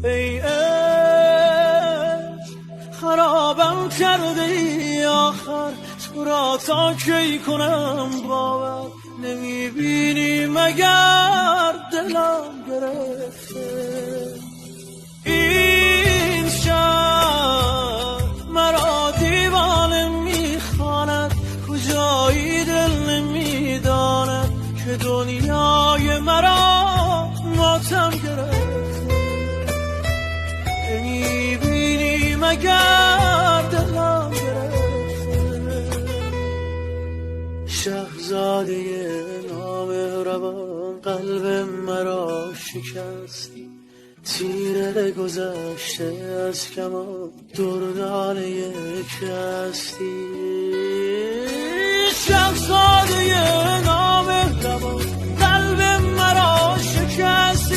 ای عشق خرابم کرده ای آخر، تو را تا کی کنم باور، نمیبینی مگر دلم گرفته. این شهر مرا دیوانه میخواند، کجایی دل نمیداند که دنیای مرا ماتم گرفته. نمیبینی مگر دلم گرفته. شهزاده نامهربان قلب مرا شکستی، تیر گذشته از کمان دردانه یک هستی. شهزاده نامهربان قلب مرا شکستی،